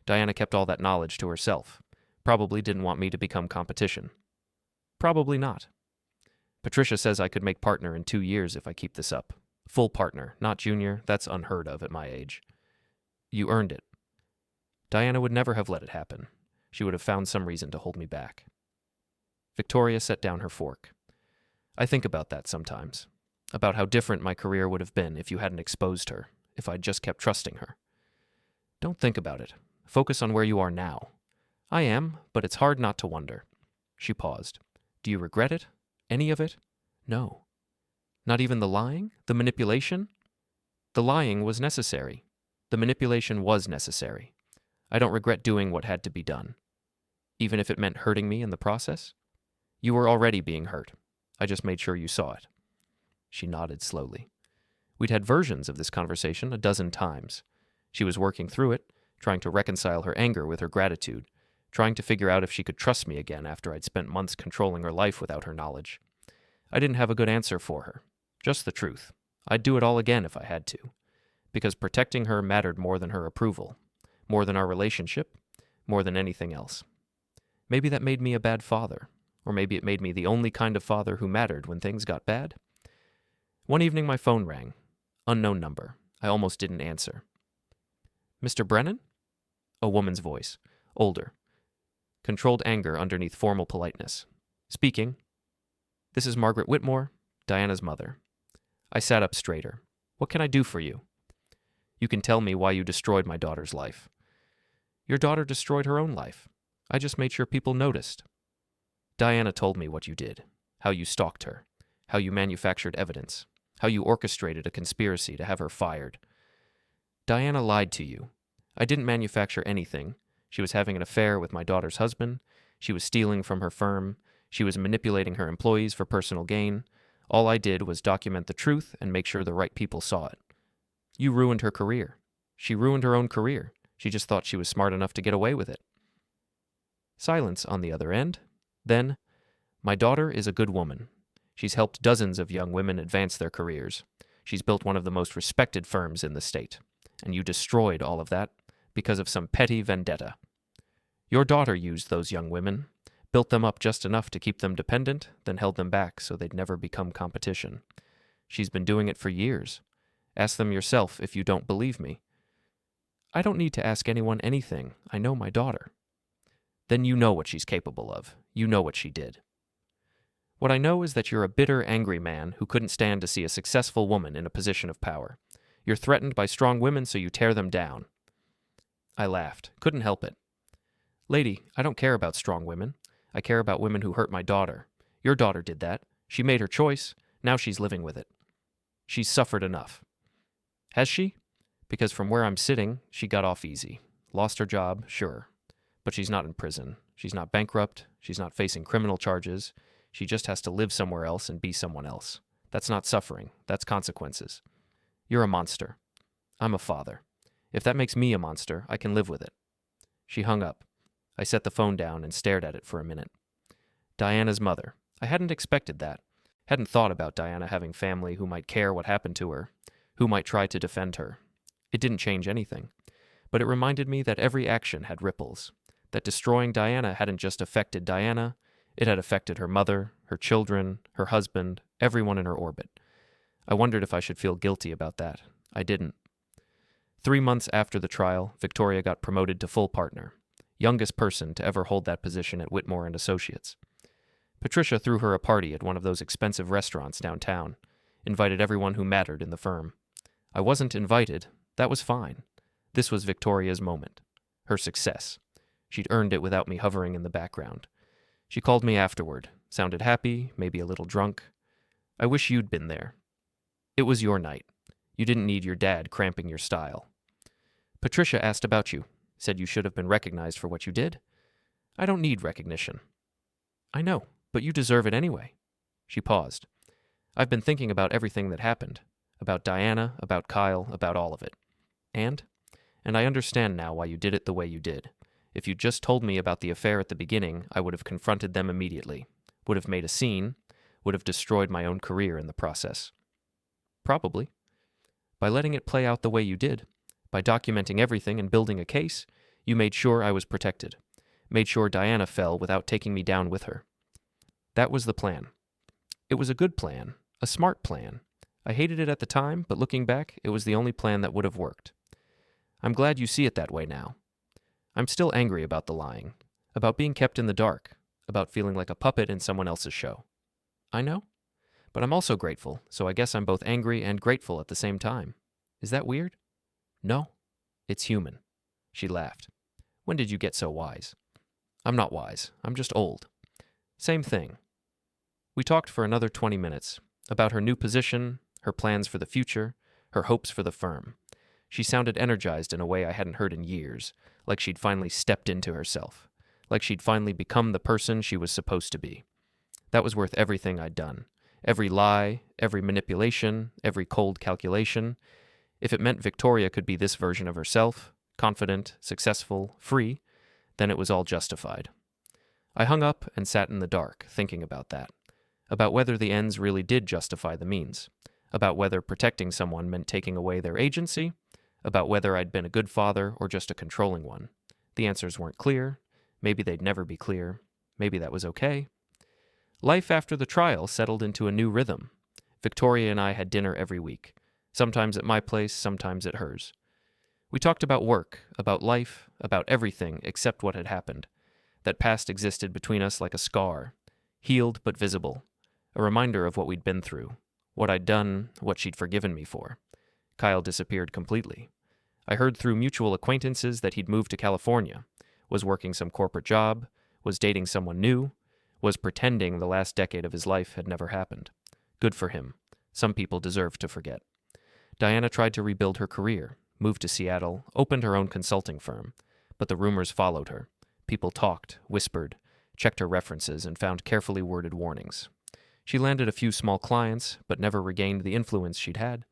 Diana kept all that knowledge to herself. Probably didn't want me to become competition. Probably not. "Patricia says I could make partner in 2 years if I keep this up. Full partner, not junior. That's unheard of at my age." "You earned it." Diana would never have let it happen. She would have found some reason to hold me back. Victoria set down her fork. "I think about that sometimes. About how different my career would have been if you hadn't exposed her, if I'd just kept trusting her." "Don't think about it. Focus on where you are now." "I am, but it's hard not to wonder." She paused. "Do you regret it? Any of it?" "No." "Not even the lying? The manipulation?" "The lying was necessary. The manipulation was necessary. I don't regret doing what had to be done. Even if it meant hurting me in the process? You were already being hurt. I just made sure you saw it." She nodded slowly. We'd had versions of this conversation a dozen times. She was working through it, trying to reconcile her anger with her gratitude, trying to figure out if she could trust me again after I'd spent months controlling her life without her knowledge. I didn't have a good answer for her. Just the truth. I'd do it all again if I had to. Because protecting her mattered more than her approval, more than our relationship, more than anything else. Maybe that made me a bad father, or maybe it made me the only kind of father who mattered when things got bad. One evening my phone rang. Unknown number. I almost didn't answer. "Mr. Brennan?" A woman's voice. Older. Controlled anger underneath formal politeness. "Speaking." "This is Margaret Whitmore, Diana's mother." I sat up straighter. "What can I do for you?" You can tell me why you destroyed my daughter's life. Your daughter destroyed her own life. I just made sure people noticed. Diana told me what you did, how you stalked her, how you manufactured evidence, how you orchestrated a conspiracy to have her fired. Diana lied to you. I didn't manufacture anything. She was having an affair with my daughter's husband. She was stealing from her firm. She was manipulating her employees for personal gain. All I did was document the truth and make sure the right people saw it. You ruined her career. She ruined her own career. She just thought she was smart enough to get away with it. Silence on the other end. Then, my daughter is a good woman. She's helped dozens of young women advance their careers. She's built one of the most respected firms in the state. And you destroyed all of that because of some petty vendetta. Your daughter used those young women, built them up just enough to keep them dependent, then held them back so they'd never become competition. She's been doing it for years. Ask them yourself if you don't believe me. I don't need to ask anyone anything. I know my daughter. Then you know what she's capable of. You know what she did. What I know is that you're a bitter, angry man who couldn't stand to see a successful woman in a position of power. You're threatened by strong women, so you tear them down. I laughed. Couldn't help it. Lady, I don't care about strong women. I care about women who hurt my daughter. Your daughter did that. She made her choice. Now she's living with it. She's suffered enough. Has she? Because from where I'm sitting, she got off easy. Lost her job, sure. But she's not in prison. She's not bankrupt. She's not facing criminal charges. She just has to live somewhere else and be someone else. That's not suffering. That's consequences. You're a monster. I'm a father. If that makes me a monster, I can live with it. She hung up. I set the phone down and stared at it for a minute. Diana's mother. I hadn't expected that. Hadn't thought about Diana having family who might care what happened to her, who might try to defend her. It didn't change anything. But it reminded me that every action had ripples. That destroying Diana hadn't just affected Diana, it had affected her mother, her children, her husband, everyone in her orbit. I wondered if I should feel guilty about that. I didn't. 3 months after the trial, Victoria got promoted to full partner, youngest person to ever hold that position at Whitmore and Associates. Patricia threw her a party at one of those expensive restaurants downtown, invited everyone who mattered in the firm. I wasn't invited. That was fine. This was Victoria's moment. Her success. She'd earned it without me hovering in the background. She called me afterward, sounded happy, maybe a little drunk. I wish you'd been there. It was your night. You didn't need your dad cramping your style. Patricia asked about you, said you should have been recognized for what you did. I don't need recognition. I know, but you deserve it anyway. She paused. I've been thinking about everything that happened. About Diana, about Kyle, about all of it. And I understand now why you did it the way you did. If you'd just told me about the affair at the beginning, I would have confronted them immediately, would have made a scene, would have destroyed my own career in the process. Probably. By letting it play out the way you did, by documenting everything and building a case, you made sure I was protected, made sure Diana fell without taking me down with her. That was the plan. It was a good plan, a smart plan. I hated it at the time, but looking back, it was the only plan that would have worked. I'm glad you see it that way now. I'm still angry about the lying, about being kept in the dark, about feeling like a puppet in someone else's show. I know, but I'm also grateful, so I guess I'm both angry and grateful at the same time. Is that weird? No, it's human. She laughed. When did you get so wise? I'm not wise. I'm just old. Same thing. We talked for another 20 minutes about her new position, her plans for the future, her hopes for the firm. She sounded energized in a way I hadn't heard in years, like she'd finally stepped into herself, like she'd finally become the person she was supposed to be. That was worth everything I'd done. Every lie, every manipulation, every cold calculation. If it meant Victoria could be this version of herself, confident, successful, free, then it was all justified. I hung up and sat in the dark, thinking about that, about whether the ends really did justify the means, about whether protecting someone meant taking away their agency, about whether I'd been a good father or just a controlling one. The answers weren't clear. Maybe they'd never be clear. Maybe that was okay. Life after the trial settled into a new rhythm. Victoria and I had dinner every week, sometimes at my place, sometimes at hers. We talked about work, about life, about everything except what had happened. That past existed between us like a scar, healed but visible, a reminder of what we'd been through, what I'd done, what she'd forgiven me for. Kyle disappeared completely. I heard through mutual acquaintances that he'd moved to California, was working some corporate job, was dating someone new, was pretending the last decade of his life had never happened. Good for him. Some people deserve to forget. Diana tried to rebuild her career, moved to Seattle, opened her own consulting firm, but the rumors followed her. People talked, whispered, checked her references, and found carefully worded warnings. She landed a few small clients, but never regained the influence she'd had.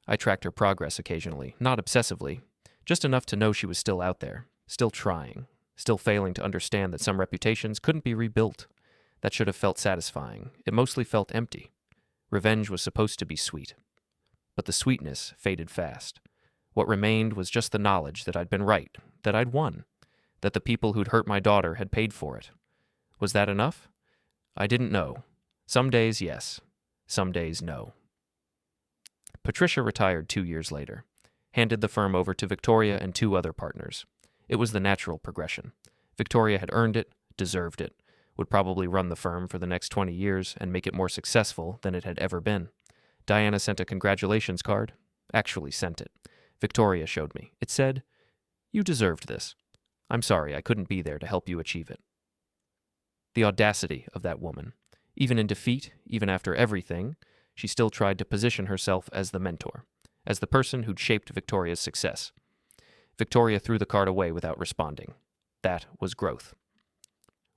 I tracked her progress occasionally, not obsessively, just enough to know she was still out there, still trying, still failing to understand that some reputations couldn't be rebuilt. That should have felt satisfying. It mostly felt empty. Revenge was supposed to be sweet. But the sweetness faded fast. What remained was just the knowledge that I'd been right, that I'd won, that the people who'd hurt my daughter had paid for it. Was that enough? I didn't know. Some days, yes. Some days, no. Patricia retired 2 years later, handed the firm over to Victoria and 2 other partners. It was the natural progression. Victoria had earned it, deserved it, would probably run the firm for the next 20 years and make it more successful than it had ever been. Diana sent a congratulations card. Actually sent it. Victoria showed me. It said, "You deserved this. I'm sorry I couldn't be there to help you achieve it." The audacity of that woman. Even in defeat, even after everything, she still tried to position herself as the mentor, as the person who'd shaped Victoria's success. Victoria threw the card away without responding. That was growth.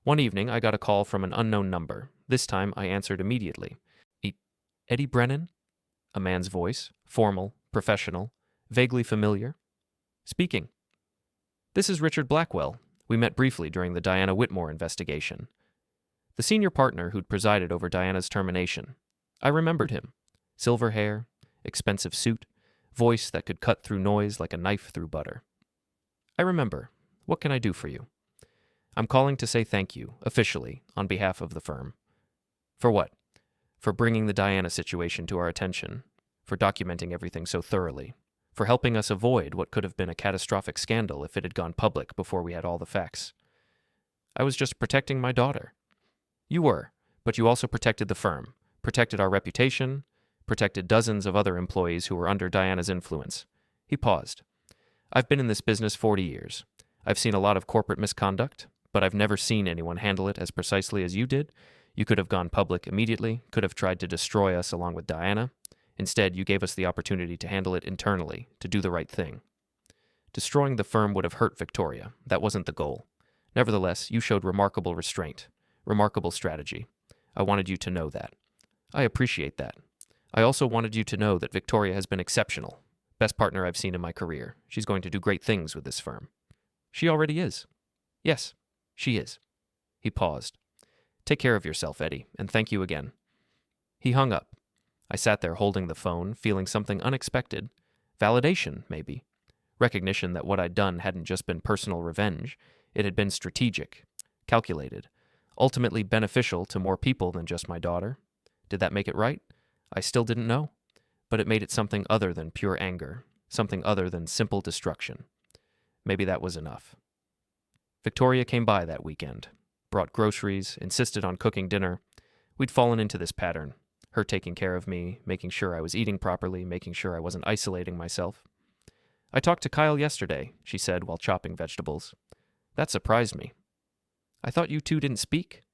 One evening, I got a call from an unknown number. This time, I answered immediately. Eddie Brennan? A man's voice, formal, professional, vaguely familiar. Speaking. This is Richard Blackwell. We met briefly during the Diana Whitmore investigation. The senior partner who'd presided over Diana's termination. I remembered him. Silver hair, expensive suit, voice that could cut through noise like a knife through butter. I remember. What can I do for you? I'm calling to say thank you, officially, on behalf of the firm. For what? For bringing the Diana situation to our attention, for documenting everything so thoroughly, for helping us avoid what could have been a catastrophic scandal if it had gone public before we had all the facts. I was just protecting my daughter. You were, but you also protected the firm, protected our reputation, protected dozens of other employees who were under Diana's influence. He paused. I've been in this business 40 years. I've seen a lot of corporate misconduct, but I've never seen anyone handle it as precisely as you did. You could have gone public immediately, could have tried to destroy us along with Diana. Instead, you gave us the opportunity to handle it internally, to do the right thing. Destroying the firm would have hurt Victoria. That wasn't the goal. Nevertheless, you showed remarkable restraint, remarkable strategy. I wanted you to know that. I appreciate that. I also wanted you to know that Victoria has been exceptional. Best partner I've seen in my career. She's going to do great things with this firm. She already is. Yes, she is. He paused. Take care of yourself, Eddie, and thank you again. He hung up. I sat there holding the phone, feeling something unexpected. Validation, maybe. Recognition that what I'd done hadn't just been personal revenge. It had been strategic, calculated, ultimately beneficial to more people than just my daughter. Did that make it right? I still didn't know. But it made it something other than pure anger, something other than simple destruction. Maybe that was enough. Victoria came by that weekend, brought groceries, insisted on cooking dinner. We'd fallen into this pattern, her taking care of me, making sure I was eating properly, making sure I wasn't isolating myself. I talked to Kyle yesterday, she said while chopping vegetables. That surprised me. I thought you two didn't speak?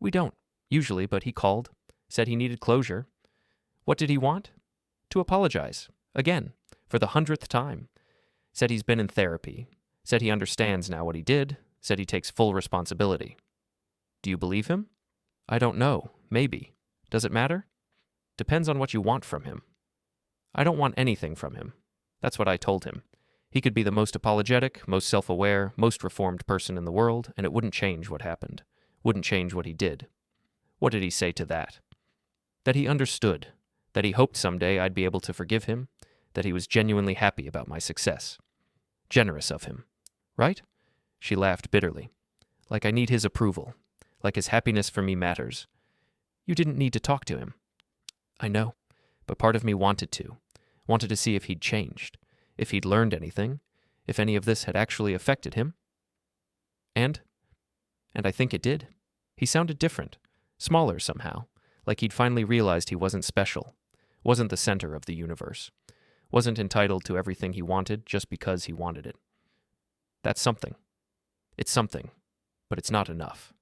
We don't, usually, but he called, said he needed closure. What did he want? To apologize, again, for the 100th time. Said he's been in therapy, said he understands now what he did, said he takes full responsibility. Do you believe him? I don't know. Maybe. Does it matter? Depends on what you want from him. I don't want anything from him. That's what I told him. He could be the most apologetic, most self-aware, most reformed person in the world, and it wouldn't change what happened. Wouldn't change what he did. What did he say to that? That he understood. That he hoped someday I'd be able to forgive him. That he was genuinely happy about my success. Generous of him. Right? She laughed bitterly. Like I need his approval. Like his happiness for me matters. You didn't need to talk to him. I know, but part of me wanted to. Wanted to see if he'd changed. If he'd learned anything. If any of this had actually affected him. And I think it did. He sounded different. Smaller somehow. Like he'd finally realized he wasn't special. Wasn't the center of the universe. wasn't entitled to everything he wanted just because he wanted it. That's something. It's something, but it's not enough.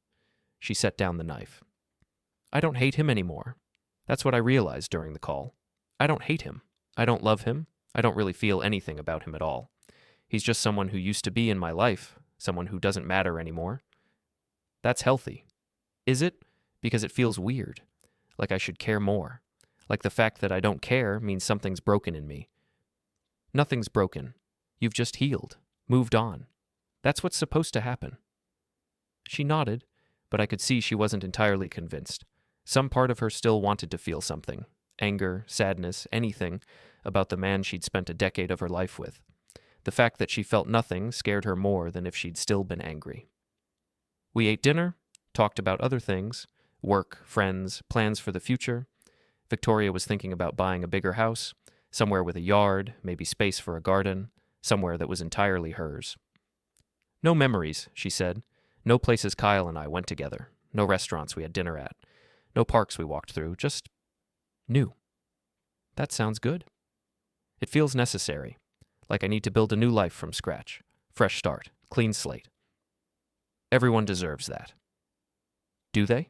She set down the knife. I don't hate him anymore. That's what I realized during the call. I don't hate him. I don't love him. I don't really feel anything about him at all. He's just someone who used to be in my life, someone who doesn't matter anymore. That's healthy. Is it? Because it feels weird. Like I should care more. Like the fact that I don't care means something's broken in me. Nothing's broken. You've just healed, moved on. That's what's supposed to happen. She nodded, but I could see she wasn't entirely convinced. Some part of her still wanted to feel something. Anger, sadness, anything about the man she'd spent a decade of her life with. The fact that she felt nothing scared her more than if she'd still been angry. We ate dinner, talked about other things, work, friends, plans for the future. Victoria was thinking about buying a bigger house, somewhere with a yard, maybe space for a garden, somewhere that was entirely hers. No memories, she said. No places Kyle and I went together. No restaurants we had dinner at. No parks we walked through. Just new. That sounds good. It feels necessary. Like I need to build a new life from scratch. Fresh start. Clean slate. Everyone deserves that. Do they?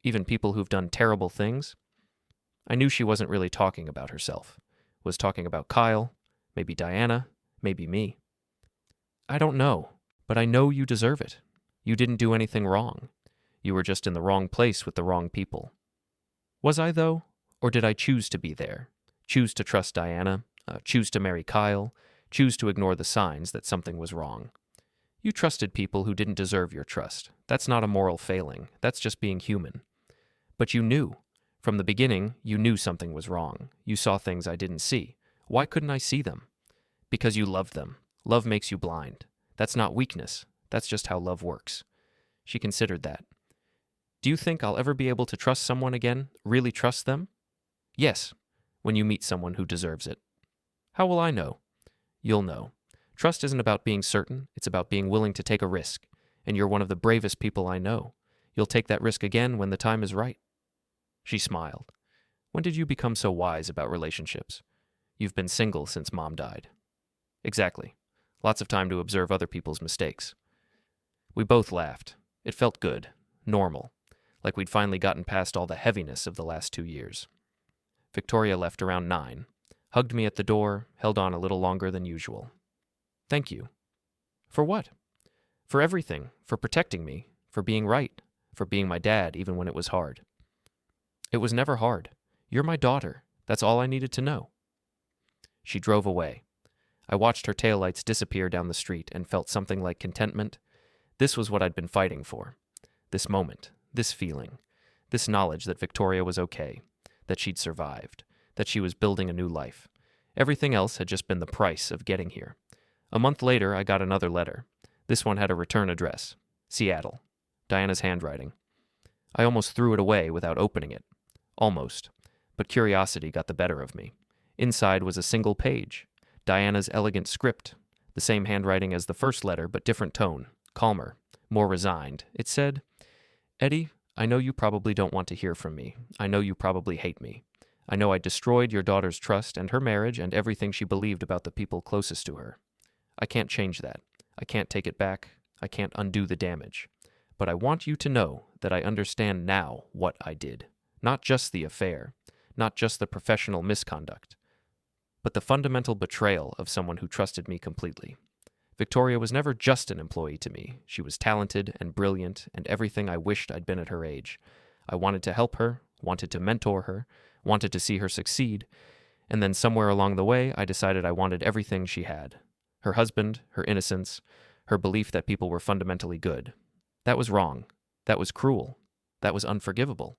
Even people who've done terrible things? I knew she wasn't really talking about herself. Was talking about Kyle, maybe Diana, maybe me. I don't know, but I know you deserve it. You didn't do anything wrong. You were just in the wrong place with the wrong people. Was I, though? Or did I choose to be there? Choose to trust Diana? Choose to marry Kyle? Choose to ignore the signs that something was wrong? You trusted people who didn't deserve your trust. That's not a moral failing. That's just being human. But you knew. From the beginning, you knew something was wrong. You saw things I didn't see. Why couldn't I see them? Because you loved them. Love makes you blind. That's not weakness. That's just how love works. She considered that. Do you think I'll ever be able to trust someone again? Really trust them? Yes, when you meet someone who deserves it. How will I know? You'll know. Trust isn't about being certain. It's about being willing to take a risk. And you're one of the bravest people I know. You'll take that risk again when the time is right. She smiled. When did you become so wise about relationships? You've been single since Mom died. Exactly. Lots of time to observe other people's mistakes. We both laughed. It felt good. Normal. Like we'd finally gotten past all the heaviness of the last 2 years. Victoria left around 9. Hugged me at the door, held on a little longer than usual. Thank you. For what? For everything. For protecting me. For being right. For being my dad, even when it was hard. It was never hard. You're my daughter. That's all I needed to know. She drove away. I watched her taillights disappear down the street and felt something like contentment. This was what I'd been fighting for. This moment. This feeling. This knowledge that Victoria was okay. That she'd survived. That she was building a new life. Everything else had just been the price of getting here. A month later, I got another letter. This one had a return address. Seattle. Diana's handwriting. I almost threw it away without opening it. Almost. But curiosity got the better of me. Inside was a single page. Diana's elegant script. The same handwriting as the first letter, but different tone. Calmer. More resigned. It said, Eddie, I know you probably don't want to hear from me. I know you probably hate me. I know I destroyed your daughter's trust and her marriage and everything she believed about the people closest to her. I can't change that. I can't take it back. I can't undo the damage. But I want you to know that I understand now what I did. Not just the affair, not just the professional misconduct, but the fundamental betrayal of someone who trusted me completely. Victoria was never just an employee to me. She was talented and brilliant and everything I wished I'd been at her age. I wanted to help her, wanted to mentor her, wanted to see her succeed, and then somewhere along the way I decided I wanted everything she had. Her husband, her innocence, her belief that people were fundamentally good. That was wrong. That was cruel. That was unforgivable.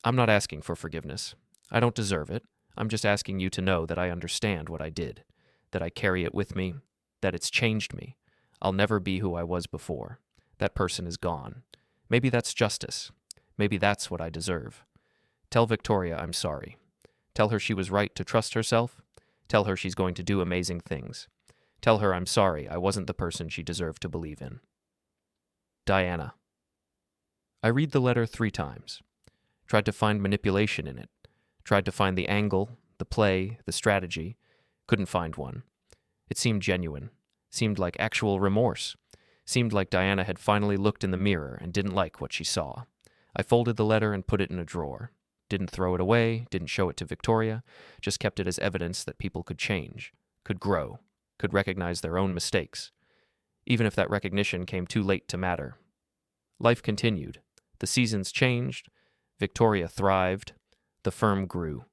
I'm not asking for forgiveness. I don't deserve it. I'm just asking you to know that I understand what I did, that I carry it with me, that it's changed me. I'll never be who I was before. That person is gone. Maybe that's justice. Maybe that's what I deserve. Tell Victoria I'm sorry. Tell her she was right to trust herself. Tell her she's going to do amazing things. Tell her I'm sorry I wasn't the person she deserved to believe in. Diana. I read the letter 3 times. Tried to find manipulation in it. Tried to find the angle, the play, the strategy, Couldn't find one. It seemed genuine. Seemed like actual remorse. Seemed like Diana had finally looked in the mirror and didn't like what she saw. I folded the letter and put it in a drawer. Didn't throw it away, didn't show it to Victoria, just kept it as evidence that people could change, could grow, could recognize their own mistakes, even if that recognition came too late to matter. Life continued. The seasons changed. Victoria thrived. The firm grew.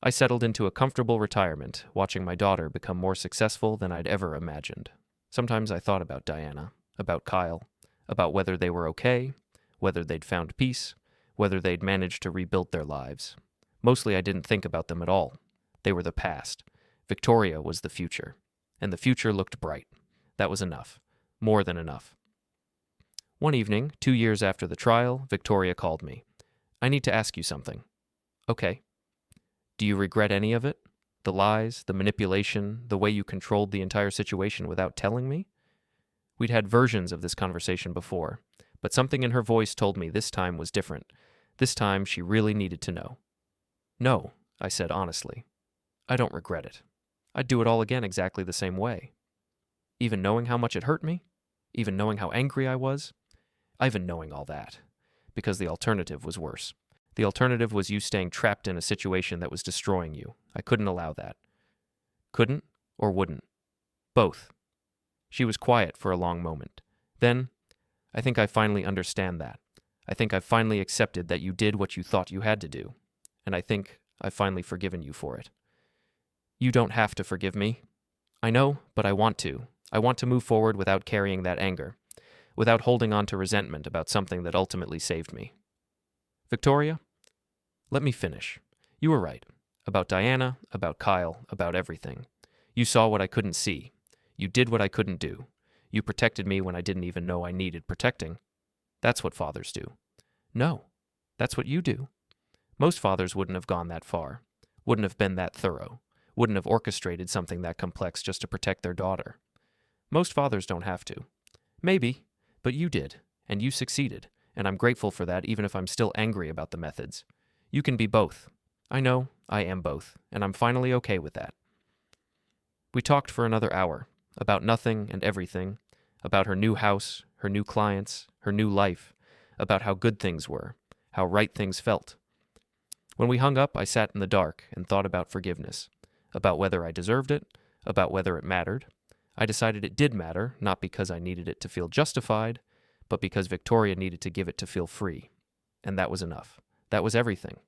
I settled into a comfortable retirement, watching my daughter become more successful than I'd ever imagined. Sometimes I thought about Diana, about Kyle, about whether they were okay, whether they'd found peace, whether they'd managed to rebuild their lives. Mostly I didn't think about them at all. They were the past. Victoria was the future. And the future looked bright. That was enough. More than enough. One evening, 2 years after the trial, Victoria called me. "I need to ask you something." "Okay." "Do you regret any of it? The lies, the manipulation, the way you controlled the entire situation without telling me?" We'd had versions of this conversation before, but something in her voice told me this time was different. This time she really needed to know. "No," I said honestly. "I don't regret it. I'd do it all again exactly the same way. Even knowing how much it hurt me? Even knowing how angry I was? Even knowing all that. Because the alternative was worse. The alternative was you staying trapped in a situation that was destroying you. I couldn't allow that." "Couldn't or wouldn't?" "Both." She was quiet for a long moment. Then, "I think I finally understand that. I think I've finally accepted that you did what you thought you had to do. And I think I've finally forgiven you for it." "You don't have to forgive me." "I know, but I want to. I want to move forward without carrying that anger, without holding on to resentment about something that ultimately saved me." "Victoria, let me finish. You were right. About Diana, about Kyle, about everything. You saw what I couldn't see. You did what I couldn't do. You protected me when I didn't even know I needed protecting. That's what fathers do." "No, that's what you do." Most fathers wouldn't have gone that far, wouldn't have been that thorough, wouldn't have orchestrated something that complex just to protect their daughter. Most fathers don't have to. Maybe, but you did, and you succeeded, and I'm grateful for that even if I'm still angry about the methods. You can be both. I know, I am both, and I'm finally okay with that. We talked for another hour, about nothing and everything, about her new house, her new clients, her new life, about how good things were, how right things felt. When we hung up, I sat in the dark and thought about forgiveness, about whether I deserved it, about whether it mattered. I decided it did matter, not because I needed it to feel justified, but because Victoria needed to give it to feel free. And that was enough. That was everything.